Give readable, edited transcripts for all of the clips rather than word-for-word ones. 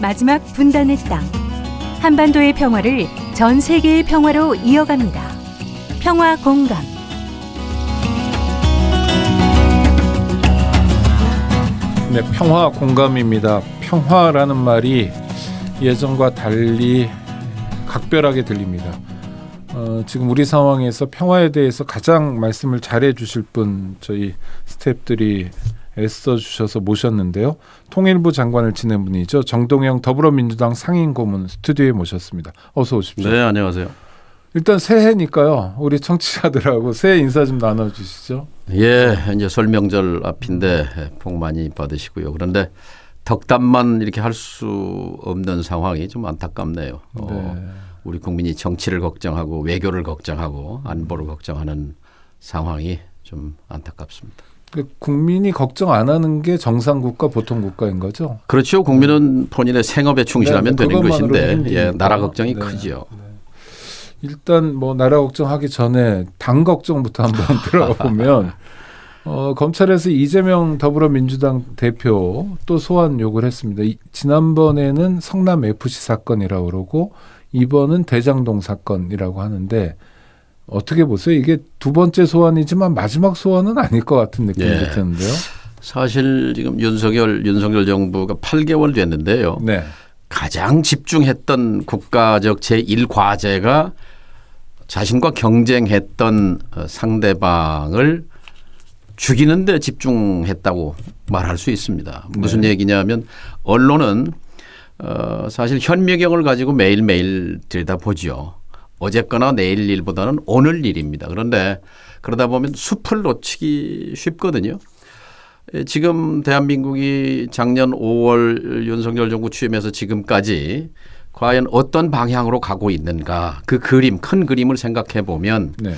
마지막 분단의 땅. 한반도의 평화를 전 세계의 평화로 이어갑니다. 평화 공감. 네, 평화 공감입니다. 평화라는 말이 예전과 달리 각별하게 들립니다. 지금 우리 상황에서 평화에 대해서 가장 말씀을 잘해 주실 분 저희 스태프들이 애써 주셔서 모셨는데요. 통일부 장관을 지낸 분이죠. 정동영 더불어민주당 상임고문 스튜디오에 모셨습니다. 어서 오십시오. 네, 안녕하세요. 일단 새해니까요. 우리 청취자들하고 새해 인사 좀 나눠주시죠. 예, 이제 설명절 앞인데 복 많이 받으시고요. 그런데 덕담만 이렇게 할 수 없는 상황이 좀 안타깝네요. 네. 우리 국민이 정치를 걱정하고 외교를 걱정하고 안보를 걱정하는 상황이 좀 안타깝습니다. 국민이 걱정 안 하는 게 정상국가 보통국가인 거죠? 그렇죠. 국민은 본인의 생업에 충실하면 되는 것인데 힘드니까. 나라 걱정이 네. 크죠. 네. 일단 뭐 나라 걱정하기 전에 당 걱정부터 한번 들어가 보면 검찰에서 이재명 더불어민주당 대표 또 소환 요구를 했습니다. 지난번에는 성남 FC 사건이라고 그러고 이번은 대장동 사건이라고 하는데 어떻게 보세요? 이게 두 번째 소환이지만 마지막 소환은 아닐 것 같은 느낌이 예. 드는데요. 사실 지금 윤석열 정부가 8개월 됐는데요. 네. 가장 집중했던 국가적 제1과제가 자신과 경쟁했던 상대방을 죽이는 데 집중했다고 말할 수 있습니다. 무슨 네. 얘기냐면 언론은 사실 현미경을 가지고 매일매일 들여다보죠. 어제거나 내일 일보다는 오늘 일입니다. 그런데 그러다 보면 숲을 놓치기 쉽거든요. 지금 대한민국이 작년 5월 윤석열 정부 취임해서 지금까지 과연 어떤 방향으로 가고 있는가 그 그림, 큰 그림을 생각해 보면 네.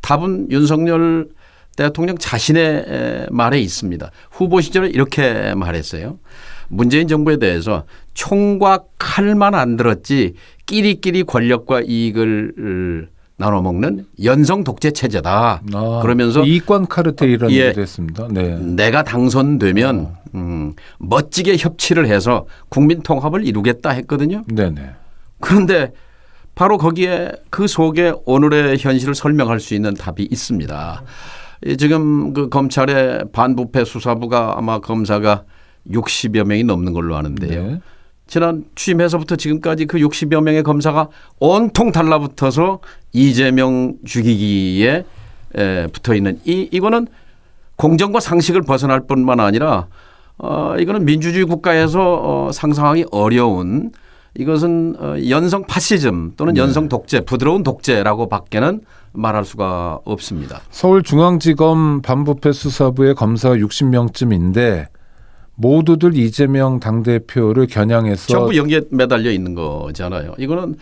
답은 윤석열 대통령 자신의 말에 있습니다. 후보 시절에 이렇게 말했어요. 문재인 정부에 대해서 총과 칼만 안 들었지 끼리끼리 권력과 이익을 나눠먹는 연성 독재 체제다. 그러면서 이권 카르텔이라는 예, 얘기도 했습니다. 네. 내가 당선되면 멋지게 협치를 해서 국민 통합을 이루겠다 했거든요. 네네. 그런데 바로 거기에 그 속에 오늘의 현실을 설명할 수 있는 답이 있습니다. 지금 그 검찰의 반부패 수사부가 아마 검사가 60여 명이 넘는 걸로 아는데요. 네. 지난 취임해서부터 지금까지 그 60여 명의 검사가 온통 달라붙어서 이재명 죽이기에 붙어 있는 이거는 공정과 상식을 벗어날 뿐만 아니라 이거는 민주주의 국가에서 상상하기 어려운 이것은 연성 파시즘 또는 네. 연성 독재, 부드러운 독재라고 밖에는 말할 수가 없습니다. 서울중앙지검 반부패 수사부의 검사가 60명쯤인데 모두들 이재명 당대표를 겨냥해서 전부 여기에 매달려 있는 거잖아요. 이거는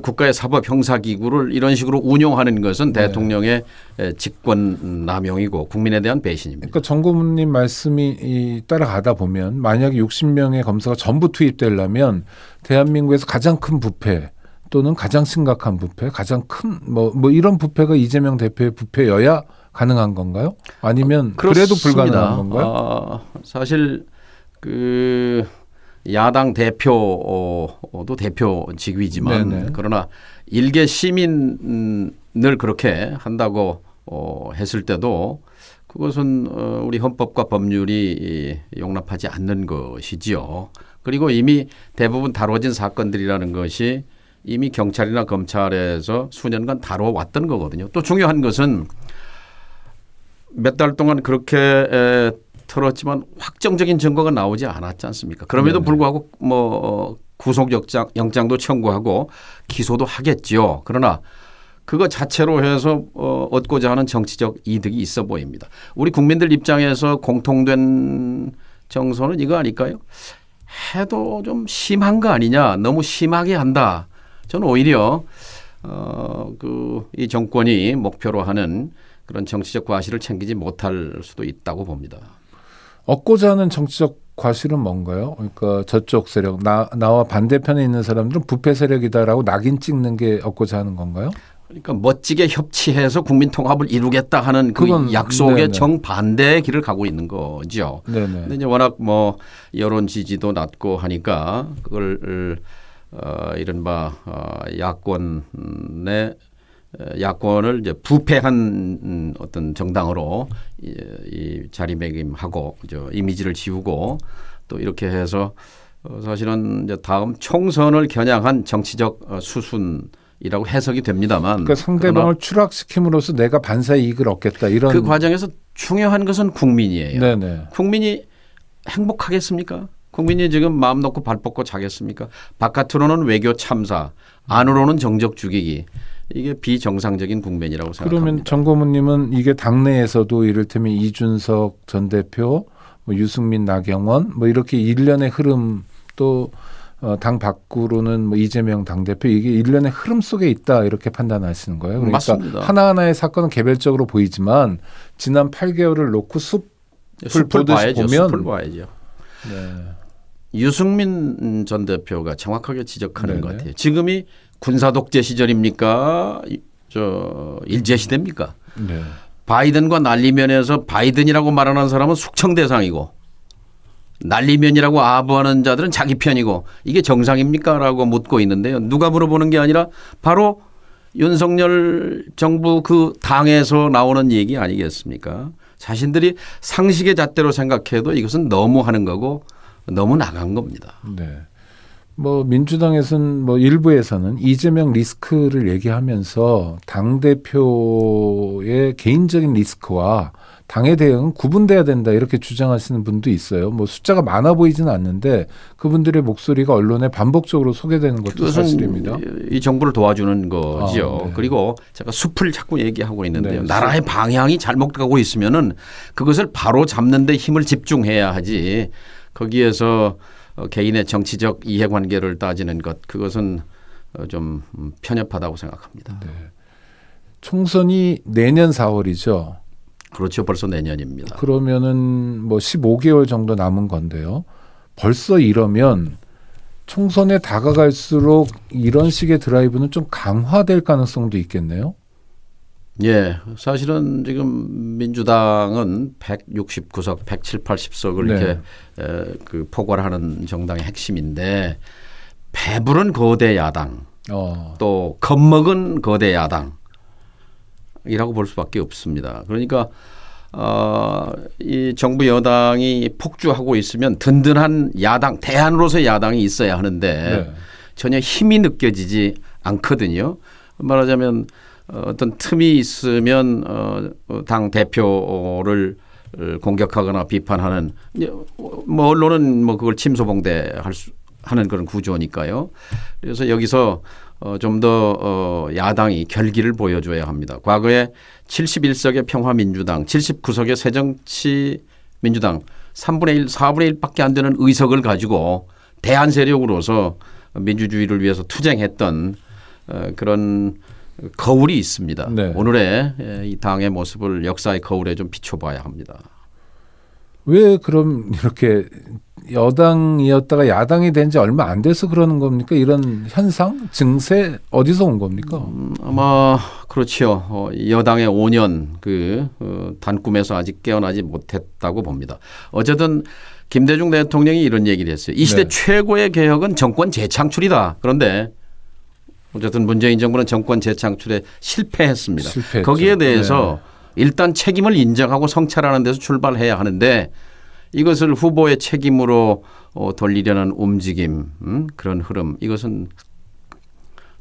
국가의 사법 형사기구를 이런 식으로 운용하는 것은 네. 대통령의 직권 남용이고 국민에 대한 배신입니다. 그러니까 정 고문님 말씀이 따라가다 보면 만약에 60명의 검사가 전부 투입되려면 대한민국에서 가장 큰 부패 또는 가장 심각한 부패, 가장 큰 뭐 이런 부패가 이재명 대표의 부패여야 가능한 건가요? 아니면 그래도 불가능한 건가요? 사실 그 야당 대표도 대표직위지만 네네. 그러나 일개 시민을 그렇게 한다고 했을 때도 그것은 우리 헌법과 법률이 용납하지 않는 것이지요. 그리고 이미 대부분 다뤄진 사건들이라는 것이 이미 경찰이나 검찰에서 수년간 다뤄왔던 거거든요. 또 중요한 것은 몇 달 동안 그렇게 털었지만 확정적인 증거가 나오지 않았지 않습니까? 그럼에도 네네. 불구하고 뭐 구속영장도 청구하고 기소도 하겠지요. 그러나 그거 자체로 해서 얻고자 하는 정치적 이득이 있어 보입니다. 우리 국민들 입장에서 공통된 정서는 이거 아닐까요? 해도 좀 심한 거 아니냐, 너무 심하게 한다. 저는 오히려 이 정권이 목표로 하는 그런 정치적 과실을 챙기지 못할 수도 있다고 봅니다. 얻고자 하는 정치적 과실은 뭔가요? 그러니까 저쪽 세력, 나와 반대편에 있는 사람들은 부패 세력이다라고 낙인 찍는 게 얻고자 하는 건가요? 그러니까 멋지게 협치해서 국민 통합을 이루겠다 하는 그 그건, 약속의 네네. 정반대의 길을 가고 있는 거죠. 네네. 근데 이제 워낙 뭐 여론 지지도 낮고 하니까 그걸 이른바 야권을 이제 부패한 어떤 정당으로 이 자리매김하고 이미지를 지우고 또 이렇게 해서 사실은 이제 다음 총선을 겨냥한 정치적 수순이라고 해석이 됩니다만 그러니까 상대방을 추락시킴으로써 내가 반사 이익을 얻겠다 이런 그 과정에서 중요한 것은 국민이에요. 네네. 국민이 행복하겠습니까? 국민이 지금 마음 놓고 발 뻗고 자겠습니까? 바깥으로는 외교 참사, 안으로는 정적 죽이기. 이게 비정상적인 국면이라고 생각합니다. 그러면 정고문님은 이게 당내에서도 이를테면 이준석 전 대표, 뭐 유승민, 나경원 뭐 이렇게 일련의 흐름 또 당 밖으로는 뭐 이재명 당대표 이게 일련의 흐름 속에 있다 이렇게 판단하시는 거예요. 그러니까 맞습니다. 하나하나의 사건은 개별적으로 보이지만 지난 8개월을 놓고 숲을 보듯이 보면 숲을 봐야죠. 네. 유승민 전 대표가 정확하게 지적하는 네네. 것 같아요. 지금이 군사 독재 시절입니까? 일제 시대입니까? 네. 바이든과 난리면에서 바이든이라고 말하는 사람은 숙청 대상이고 난리면이라고 아부하는 자들은 자기 편이고 이게 정상입니까? 라고 묻고 있는데요. 누가 물어보는 게 아니라 바로 윤석열 정부 그 당에서 나오는 얘기 아니겠습니까? 자신들이 상식의 잣대로 생각해도 이것은 너무 하는 거고 너무 나간 겁니다. 네. 뭐 민주당에서는 뭐 일부에서는 이재명 리스크를 얘기하면서 당 대표의 개인적인 리스크와 당의 대응은 구분돼야 된다 이렇게 주장하시는 분도 있어요. 뭐 숫자가 많아 보이지는 않는데 그분들의 목소리가 언론에 반복적으로 소개되는 것도 사실입니다. 이 정부를 도와주는 거죠. 네. 그리고 제가 숲을 자꾸 얘기하고 있는데요. 네, 나라의 방향이 잘못 가고 있으면은 그것을 바로 잡는 데 힘을 집중해야 하지. 거기에서 개인의 정치적 이해관계를 따지는 것 그것은 좀 편협하다고 생각합니다. 네. 총선이 내년 4월이죠. 그렇죠. 벌써 내년입니다. 그러면은 뭐 15개월 정도 남은 건데요. 벌써 이러면 총선에 다가갈수록 이런 식의 드라이브는 좀 강화될 가능성도 있겠네요. 예, 사실은 지금 민주당은 169석, 170, 80석을 네. 이렇게 그 포괄하는 정당의 핵심인데 배부른 거대 야당, 또 겁먹은 거대 야당이라고 볼 수밖에 없습니다. 그러니까 이 정부 여당이 폭주하고 있으면 든든한 야당, 대안으로서의 야당이 있어야 하는데 네. 전혀 힘이 느껴지지 않거든요. 말하자면 어떤 틈이 있으면 당 대표를 공격하거나 비판하는 뭐 언론은 뭐 그걸 침소봉대하는 그런 구조니까요. 그래서 여기서 좀 더 야당이 결기를 보여줘야 합니다. 과거에 71석의 평화민주당, 79석의 새정치민주당 3분의 1, 4분의 1밖에 안 되는 의석을 가지고 대한 세력으로서 민주주의를 위해서 투쟁했던 그런 거울이 있습니다. 네. 오늘의 이 당의 모습을 역사의 거울에 좀 비춰봐야 합니다. 왜 그럼 이렇게 여당이었다가 야당이 된 지 얼마 안 돼서 그러는 겁니까? 이런 현상, 증세 어디서 온 겁니까? 아마 그렇죠. 여당의 5년 그 단꿈에서 아직 깨어나지 못했다고 봅니다. 어쨌든 김대중 대통령이 이런 얘기를 했어요. 이 시대 네. 최고의 개혁은 정권 재창출이다. 그런데 어쨌든 문재인 정부는 정권 재창출에 실패했습니다. 실패했죠. 거기에 대해서 일단 책임을 인정하고 성찰하는 데서 출발해야 하는데 이것을 후보의 책임으로 돌리려는 움직임, 그런 흐름 이것은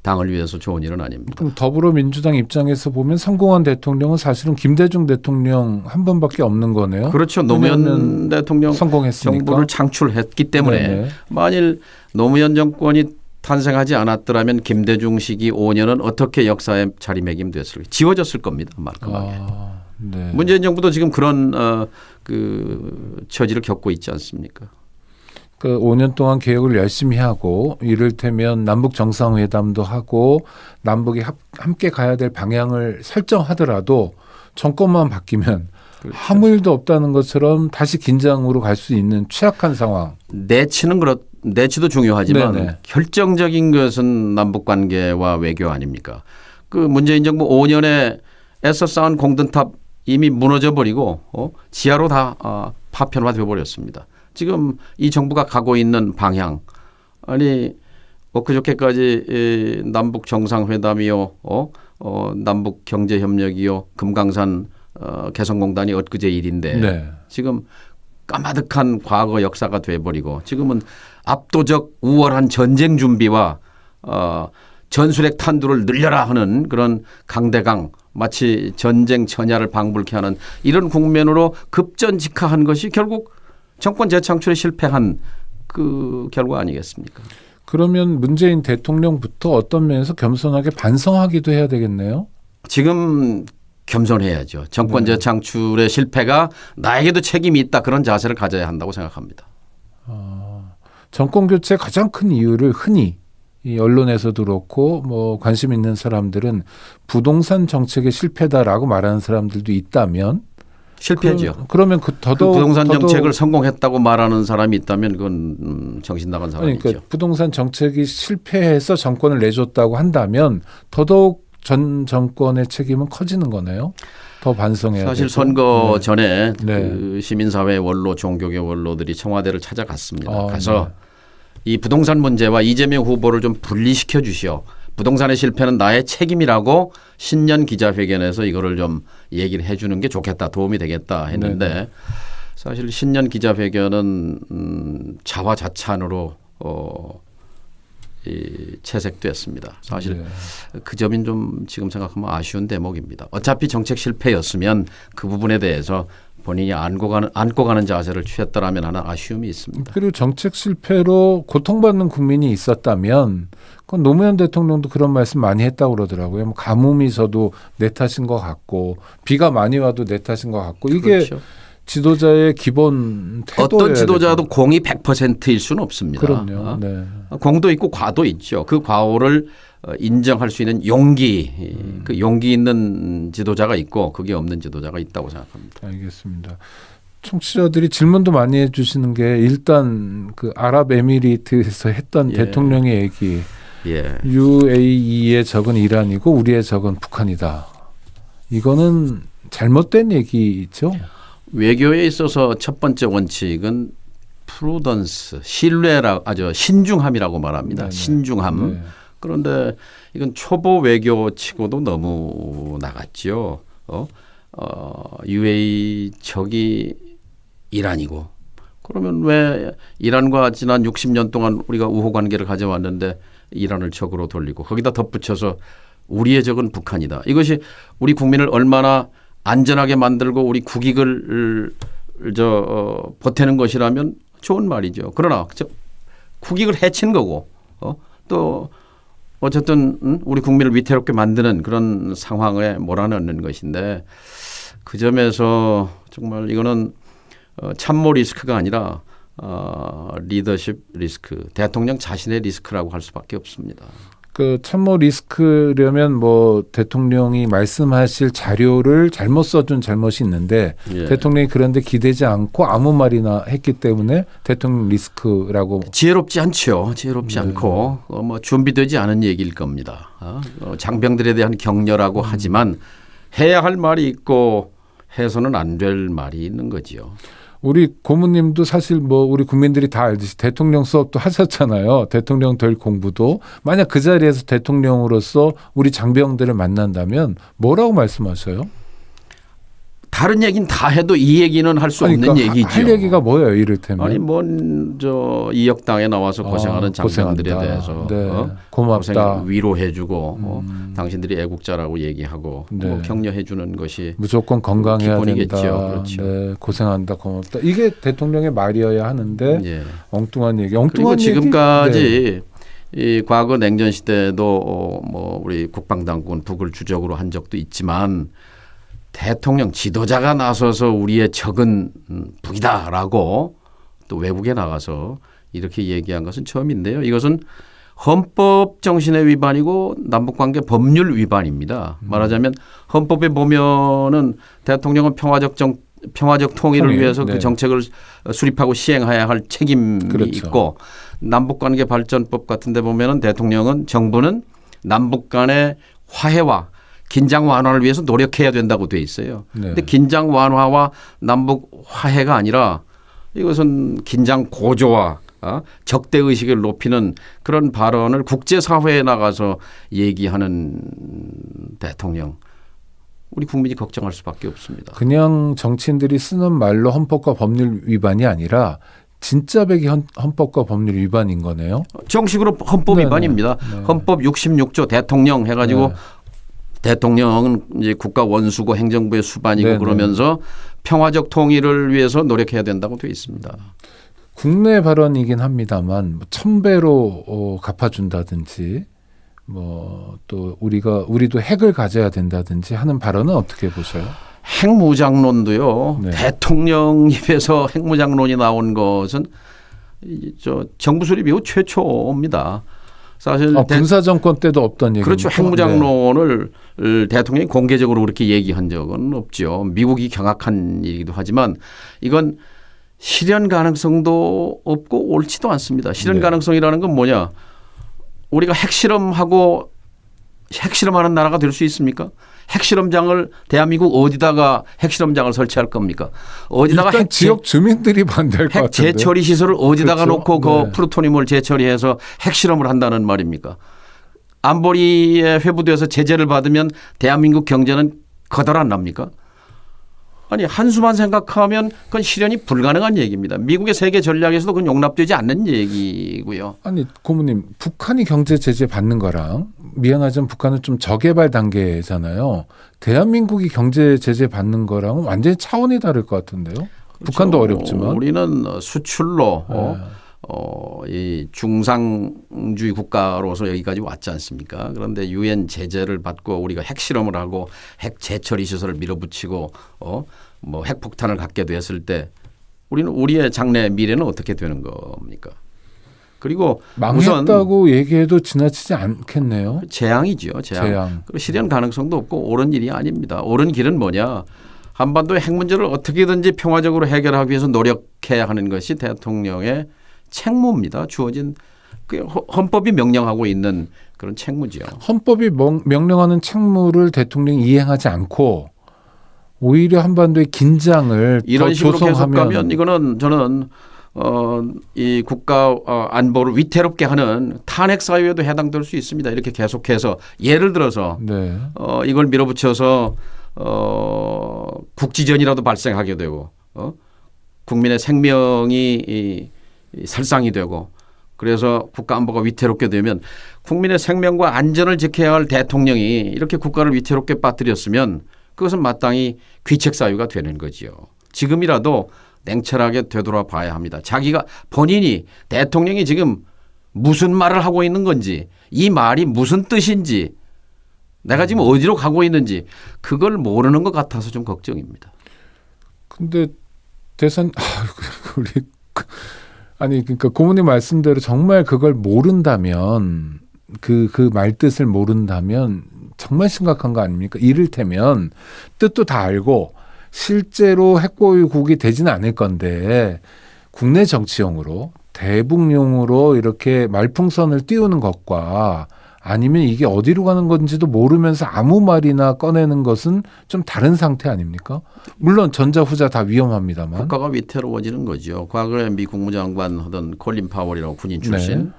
당을 위해서 좋은 일은 아닙니다. 그럼 더불어민주당 입장에서 보면 성공한 대통령은 사실은 김대중 대통령 한 번밖에 없는 거네요. 그렇죠. 노무현 대통령 성공했으니까. 정부를 창출했기 때문에 네네. 만일 노무현 정권이 탄생하지 않았더라면 김대중 시기 5년은 어떻게 역사에 자리매김됐을까? 지워졌을 겁니다. 말끔하게. 네. 문재인 정부도 지금 그런 그 처지를 겪고 있지 않습니까? 그 5년 동안 개혁을 열심히 하고 이를테면 남북 정상회담도 하고 남북이 함께 가야 될 방향을 설정하더라도 정권만 바뀌면 그렇죠. 아무 일도 없다는 것처럼 다시 긴장으로 갈 수 있는 취약한 상황. 내치도 중요하지만 네네. 결정적인 것은 남북 관계와 외교 아닙니까? 그 문재인 정부 5년에 애써 쌓은 공든탑 이미 무너져 버리고 지하로 다 파편화되어 버렸습니다. 지금 이 정부가 가고 있는 방향 아니 엊그저께까지 남북 정상회담이요, 남북 경제협력이요, 금강산 개성공단이 엊그제 일인데 네. 지금 까마득한 과거 역사가 돼버리고 지금은 압도적 우월한 전쟁 준비와 전술핵 탄두를 늘려라 하는 그런 강대강 마치 전쟁 전야를 방불케 하는 이런 국면으로 급전직하한 것이 결국 정권 재창출에 실패한 그 결과 아니겠습니까? 그러면 문재인 대통령부터 어떤 면에서 겸손하게 반성하기도 해야 되겠네요. 지금 겸손해야죠. 정권 네. 재창출의 실패가 나에게도 책임이 있다 그런 자세를 가져야 한다고 생각합니다. 정권 교체 가장 큰 이유를 흔히 이 언론에서도 그렇고 뭐 관심 있는 사람들은 부동산 정책의 실패다라고 말하는 사람들도 있다면 실패죠. 그러면 그 더더욱 부동산 정책을 성공했다고 말하는 사람이 있다면 그건 정신 나간 사람이죠. 그러니까 부동산 정책이 실패해서 정권을 내줬다고 한다면 더더욱 전 정권의 책임은 커지는 거네요. 더 반성해야 사실 되고. 선거 네. 전에 네. 그 시민사회 원로, 종교계 원로들이 청와대를 찾아갔습니다. 가서 네. 이 부동산 문제와 이재명 후보를 좀 분리시켜 주시오. 부동산의 실패는 나의 책임이라고 신년 기자회견에서 이거를 좀 얘기를 해 주는 게 좋겠다. 도움이 되겠다 했는데 네네. 사실 신년 기자회견은 자화자찬으로 채색됐습니다. 사실 네. 그 점이 좀 지금 생각하면 아쉬운 대목입니다. 어차피 정책 실패였으면 그 부분에 대해서 본인이 안고 가는 자세를 취했더라면 하는 아쉬움이 있습니다. 그리고 정책 실패로 고통받는 국민이 있었다면 그건 노무현 대통령도 그런 말씀 많이 했다고 그러더라고요. 뭐 가뭄이 있어도 내 탓인 것 같고 비가 많이 와도 내 탓인 것 같고 이게 그렇죠. 지도자의 기본 태도예요. 어떤 지도자도 공이 100%일 수는 없습니다. 그럼요. 네. 공도 있고 과도 있죠. 그 과오를 인정할 수 있는 용기, 그 용기 있는 지도자가 있고 그게 없는 지도자가 있다고 생각합니다. 알겠습니다. 청취자들이 질문도 많이 해주시는 게 일단 그 아랍에미리트에서 했던 예. 대통령의 얘기 예. UAE의 적은 이란이고 우리의 적은 북한이다. 이거는 잘못된 얘기죠. 외교에 있어서 첫 번째 원칙은 프루던스, 신중함이라고 말합니다. 네네. 신중함. 네. 그런데 이건 초보 외교치고도 너무 나갔죠. UAE 적이 이란이고 그러면 왜 이란과 지난 60년 동안 우리가 우호 관계를 가져왔는데 이란을 적으로 돌리고 거기다 덧붙여서 우리의 적은 북한이다. 이것이 우리 국민을 얼마나 안전하게 만들고 우리 국익을 보태는 것이라면 좋은 말이죠. 그러나 국익을 해치는 거고 또 어쨌든 우리 국민을 위태롭게 만드는 그런 상황에 몰아넣는 것인데 그 점에서 정말 이거는 참모 리스크가 아니라 리더십 리스크, 대통령 자신의 리스크라고 할 수밖에 없습니다. 그 참모 리스크려면 뭐 대통령이 말씀하실 자료를 잘못 써준 잘못이 있는데 예. 대통령이 그런데 기대지 않고 아무 말이나 했기 때문에 대통령 리스크라고. 지혜롭지 않죠. 지혜롭지 않고 뭐 준비되지 않은 얘기일 겁니다. 장병들에 대한 격려라고 하지만 해야 할 말이 있고 해서는 안 될 말이 있는 거지요. 우리 고모님도 사실 뭐 우리 국민들이 다 알듯이 대통령 수업도 하셨잖아요. 대통령 될 공부도. 만약 그 자리에서 대통령으로서 우리 장병들을 만난다면 뭐라고 말씀하셔요? 다른 얘기는 다 해도 이 얘기는 할 수 없는 얘기죠. 할 얘기가 뭐예요, 이를테면? 아니 저 이역당에 나와서 고생하는 장병들에 고생한다. 대해서 네. 고맙다. 위로해주고 당신들이 애국자라고 얘기하고 네. 뭐 격려해주는 것이 무조건 건강해야 기본이겠죠. 된다. 그렇죠. 네, 고생한다, 고맙다. 이게 대통령의 말이어야 하는데 예. 엉뚱한 얘기. 그리고 엉뚱한 지금까지 이 과거 냉전 시대도 뭐 우리 국방당국은 북을 주적으로 한 적도 있지만 대통령 지도자가 나서서 우리의 적은 북이다라고 또 외국에 나가서 이렇게 얘기한 것은 처음인데요. 이것은 헌법 정신의 위반이고 남북관계 법률 위반입니다. 말하자면 헌법에 보면은 대통령은 평화적 통일을 통일, 위해서 네. 그 정책을 수립하고 시행해야 할 책임이 그렇죠. 있고 남북관계 발전법 같은 데 보면은 대통령은 정부는 남북 간의 화해와 긴장 완화를 위해서 노력해야 된다고 돼 있어요. 네. 근데 긴장 완화와 남북 화해가 아니라 이것은 긴장 고조와 적대 의식을 높이는 그런 발언을 국제사회에 나가서 얘기하는 대통령. 우리 국민이 걱정할 수밖에 없습니다. 그냥 정치인들이 쓰는 말로 헌법과 법률 위반이 아니라 진짜 백이 헌법과 법률 위반인 거네요. 정식으로 헌법 네네. 위반입니다. 네. 헌법 66조 대통령 해가지고 네. 대통령은 이제 국가 원수고 행정부의 수반이고 네네. 그러면서 평화적 통일을 위해서 노력해야 된다고 되어 있습니다. 국내 발언이긴 합니다만 1000배로 갚아준다든지 뭐 또 우리도 핵을 가져야 된다든지 하는 발언은 어떻게 보셔요? 핵무장론도요. 네. 대통령 입에서 핵무장론이 나온 것은 저 정부 수립 이후 최초입니다. 사실 군사 정권 때도 없던 얘기죠. 그렇죠. 핵무장론을 대통령이 공개적으로 그렇게 얘기한 적은 없죠. 미국이 경악한 일이기도 하지만 이건 실현 가능성도 없고 옳지도 않습니다. 실현 네. 가능성이라는 건 뭐냐? 우리가 핵실험하는 나라가 될 수 있습니까? 핵실험장을 대한민국 어디다가 핵실험장을 설치할 겁니까? 어디다가 일단 지역 주민들이 반대할 것 핵 같은데. 재처리 시설을 어디다가 그렇죠. 놓고 네. 그 플루토늄을 재처리해서 핵실험을 한다는 말입니까? 안보리에 회부돼서 제재를 받으면 대한민국 경제는 거덜 안 납니까? 아니 한수만 생각하면 그건 실현이 불가능한 얘기입니다. 미국의 세계 전략에서도 그건 용납되지 않는 얘기고요. 아니 고모님 북한이 경제 제재 받는 거랑 미안하지만 북한은 좀 저개발 단계잖아요. 대한민국이 경제 제재 받는 거랑은 완전히 차원이 다를 것 같은데요. 북한도 어렵지만 우리는 수출로 네. 이 중상주의 국가로서 여기까지 왔지 않습니까? 그런데 유엔 제재를 받고 우리가 핵실험을 하고 핵 재처리 시설을 밀어붙이고 뭐 핵폭탄을 갖게 됐을 때 우리는 우리의 장래 미래는 어떻게 되는 겁니까? 그리고 망했다고 얘기해도 지나치지 않겠네요. 재앙이죠. 재앙. 그리고 실현 가능성도 없고 옳은 일이 아닙니다. 옳은 길은 뭐냐? 한반도의 핵 문제를 어떻게든지 평화적으로 해결하기 위해서 노력해야 하는 것이 대통령의 책무입니다. 주어진 헌법이 명령하고 있는 그런 책무지요. 헌법이 명령하는 책무를 대통령이 이행하지 않고 오히려 한반도의 긴장을 이런 더 식으로 계속 조성하면 가면 이거는 저는 이 국가 안보를 위태롭게 하는 탄핵 사유에도 해당될 수 있습니다. 이렇게 계속해서 예를 들어서 네. 이걸 밀어붙여서 국지전이라도 발생하게 되고 국민의 생명이 살상이 되고 그래서 국가 안보가 위태롭게 되면 국민의 생명과 안전을 지켜야 할 대통령이 이렇게 국가를 위태롭게 빠뜨렸으면 그것은 마땅히 귀책 사유가 되는 거지요. 지금이라도 냉철하게 되돌아봐야 합니다. 자기가 본인이 대통령이 지금 무슨 말을 하고 있는 건지 이 말이 무슨 뜻인지 내가 지금 어디로 가고 있는지 그걸 모르는 것 같아서 좀 걱정입니다. 근데 우리 아니 그러니까 고모님 말씀대로 정말 그걸 모른다면 그 말뜻을 모른다면 정말 심각한 거 아닙니까? 이를테면 뜻도 다 알고 실제로 핵보유국이 되지는 않을 건데 국내 정치용으로 대북용으로 이렇게 말풍선을 띄우는 것과 아니면 이게 어디로 가는 건지도 모르면서 아무 말이나 꺼내는 것은 좀 다른 상태 아닙니까? 물론 전자 후자 다 위험합니다만. 국가가 위태로워지는 거죠. 과거에 미 국무장관 하던 콜린 파월이라고 군인 출신 네.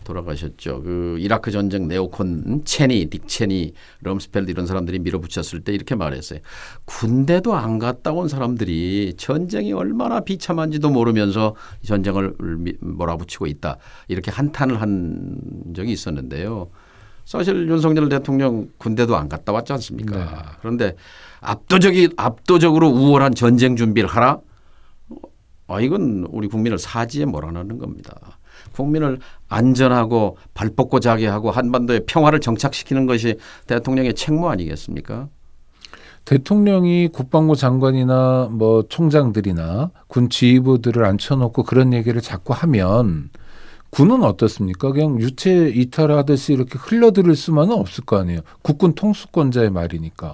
돌아가셨죠. 그 이라크 전쟁 네오콘 체니, 딕 체니, 럼스펠드 이런 사람들이 밀어붙였을 때 이렇게 말했어요. 군대도 안 갔다 온 사람들이 전쟁이 얼마나 비참한지도 모르면서 전쟁을 몰아붙이고 있다. 이렇게 한탄을 한 적이 있었는데요. 사실 윤석열 대통령 군대도 안 갔다 왔지 않습니까? 네. 그런데 압도적으로 우월한 전쟁 준비를 하라? 이건 우리 국민을 사지에 몰아넣는 겁니다. 국민을 안전하고 발 뻗고 자게 하고 한반도의 평화를 정착시키는 것이 대통령의 책무 아니겠습니까? 대통령이 국방부 장관이나 뭐 총장들이나 군 지휘부들을 앉혀놓고 그런 얘기를 자꾸 하면 군은 어떻습니까? 그냥 유체 이탈하듯이 이렇게 흘러들을 수만은 없을 거 아니에요. 국군 통수권자의 말이니까.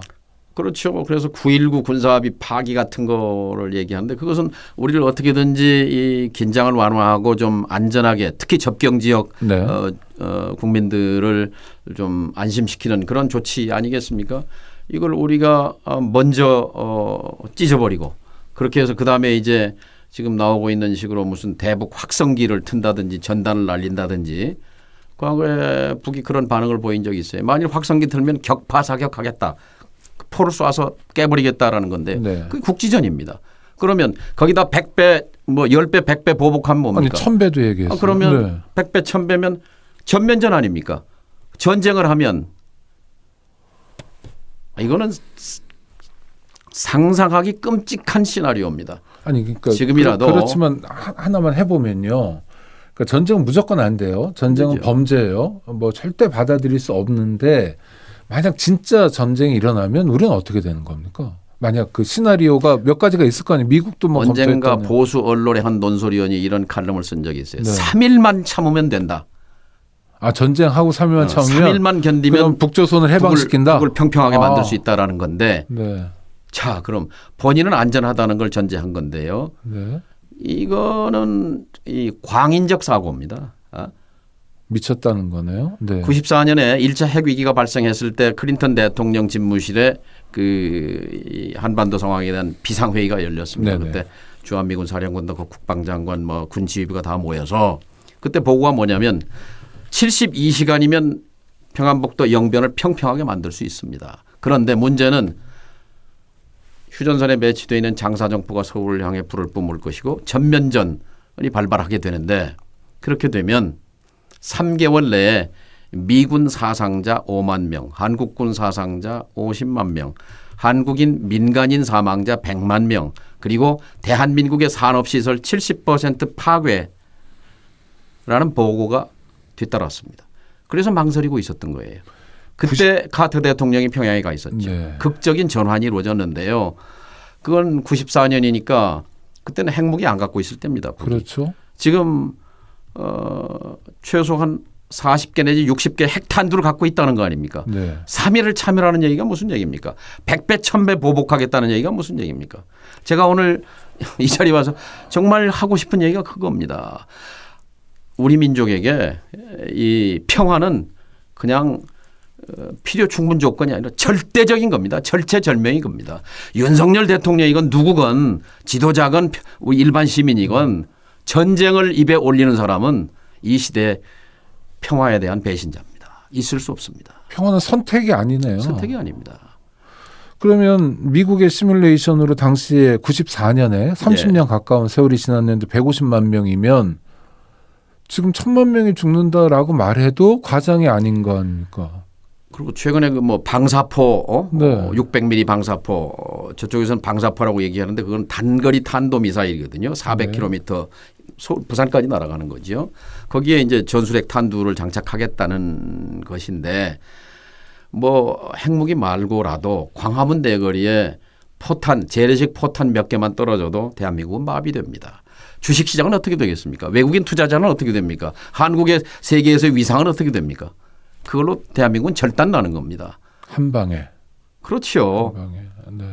그렇죠. 그래서 9.19 군사합의 파기 같은 거를 얘기하는데 그것은 우리를 어떻게든지 이 긴장을 완화하고 좀 안전하게 특히 접경 지역 네. 국민들을 좀 안심시키는 그런 조치 아니겠습니까? 이걸 우리가 먼저 찢어버리고 그렇게 해서 그다음에 이제 지금 나오고 있는 식으로 무슨 대북 확성기를 튼다든지 전단을 날린다든지 과거에 북이 그런 반응을 보인 적이 있어요. 만일 확성기 틀면 격파 사격하겠다. 포를 쏴서 깨버리겠다라는 건데 네. 그게 국지전입니다. 그러면 거기다 100배 뭐 10배 100배 보복하면 뭡니까? 아니 1000배도 얘기했어요. 그러면 100배 1000배면 전면전 아닙니까? 전쟁을 하면 이거는 상상하기 끔찍한 시나리오입니다. 아니 그러니까 지금이라도 그렇지만 하나만 해보면요. 그러니까 전쟁은 무조건 안 돼요. 전쟁은 그렇죠. 범죄예요. 뭐 절대 받아들일 수 없는데 만약 진짜 전쟁이 일어나면 우리는 어떻게 되는 겁니까? 만약 그 시나리오가 몇 가지가 있을 거 아니에요. 미국도 뭐 언젠가 검토했다는. 보수 언론의 한 논설위원이 이런 칼럼을 쓴 적이 있어요. 네. 3일만 참으면 된다. 아 전쟁하고 3일만 참으면 3일만 견디면 그럼 북조선을 해방시킨다. 북을 평평하게 만들 수 있다라는 건데 네. 자 그럼 본인은 안전하다는 걸 전제한 건데요. 네. 이거는 이 광인적 사고입니다. 미쳤다는 거네요. 네. 94년에 1차 핵위기가 발생했을 때 클린턴 대통령 집무실에 그 한반도 상황에 대한 비상회의가 열렸습니다. 네네. 그때 주한미군 사령관도 그 국방장관 뭐 군지휘부가 다 모여서 그때 보고가 뭐냐면 72시간이면 평안북도 영변을 평평하게 만들 수 있습니다. 그런데 문제는 휴전선에 배치되어 있는 장사정포가 서울을 향해 불을 뿜을 것이고 전면전이 발발하게 되는데 그렇게 되면 3개월 내에 미군 사상자 5만 명, 한국군 사상자 50만 명, 한국인 민간인 사망자 100만 명, 그리고 대한민국의 산업시설 70% 파괴라는 보고가 뒤따랐습니다. 그래서 망설이고 있었던 거예요. 그때 카터 대통령이 평양에 가 있었죠. 네. 극적인 전환이 이루어졌는데요. 그건 94년이니까 그때는 핵무기 안 갖고 있을 때입니다. 북이. 그렇죠. 지금 최소 한 40개 내지 60개 핵탄두를 갖고 있다는 거 아닙니까? 네. 3일을 참여하는 얘기가 무슨 얘기입니까? 100배 1000배 보복하겠다는 얘기가 무슨 얘기입니까? 제가 오늘 이 자리에 와서 정말 하고 싶은 얘기가 그겁니다. 우리 민족에게 이 평화는 그냥 필요 충분 조건이 아니라 절대적인 겁니다. 절체절명인 겁니다. 윤석열 대통령이건 누구건 지도자건 일반 시민이건 전쟁을 입에 올리는 사람은 이 시대 평화에 대한 배신자입니다. 있을 수 없습니다. 평화는 선택이 아니네요. 선택이 아닙니다. 그러면 미국의 시뮬레이션으로 당시에 94년에 30년 가까운 세월이 지났는데 150만 명이면 지금 1000만 명이 죽는다라고 말해도 과장이 아닌 거 아닙니까? 그리고 최근에 그 뭐 방사포, 네. 600mm 방사포, 저쪽에서는 방사포라고 얘기하는데 그건 단거리 탄도 미사일이거든요. 400km 부산까지 날아가는 거죠. 거기에 이제 전술핵 탄두를 장착하겠다는 것인데 뭐 핵무기 말고라도 광화문 대거리에 포탄, 재래식 포탄 몇 개만 떨어져도 대한민국은 마비됩니다. 주식시장은 어떻게 되겠습니까? 외국인 투자자는 어떻게 됩니까? 한국의 세계에서의 위상은 어떻게 됩니까? 그걸로 대한민국은 절단 나는 겁니다. 한 방에. 그렇죠. 한 방에. 네.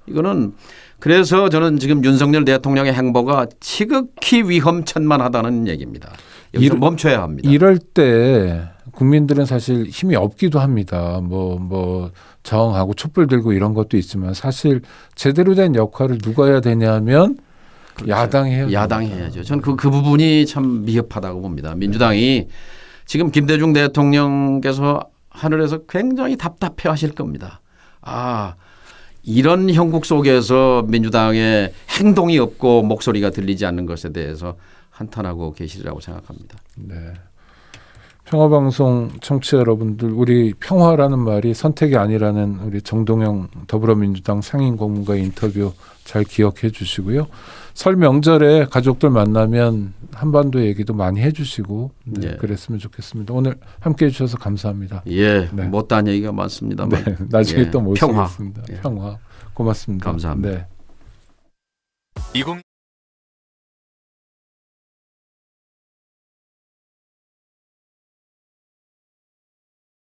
이거는 그래서 저는 지금 윤석열 대통령의 행보가 지극히 위험천만하다는 얘기입니다. 여기서 멈춰야 합니다. 이럴 때 국민들은 사실 힘이 없기도 합니다. 뭐 저항하고 촛불 들고 이런 것도 있지만 사실 제대로 된 역할을 누가 해야 되냐면 그렇죠. 야당이 해야죠. 야당이 해야죠. 저는 그 부분이 참 미흡하다고 봅니다. 민주당이 지금 김대중 대통령께서 하늘에서 굉장히 답답해 하실 겁니다. 아, 이런 형국 속에서 민주당의 행동이 없고 목소리가 들리지 않는 것에 대해서 한탄하고 계시리라고 생각합니다. 네. 평화방송 청취자 여러분들, 우리 평화라는 말이 선택이 아니라는 우리 정동영 더불어민주당 상임고문과 인터뷰 잘 기억해 주시고요. 설 명절에 가족들 만나면 한반도 얘기도 많이 해 주시고 네, 그랬으면 좋겠습니다. 오늘 함께해 주셔서 감사합니다. 예, 네. 못다한 얘기가 많습니다만 네, 나중에 또 모시겠습니다. 평화. 평화. 고맙습니다. 감사합니다. 네.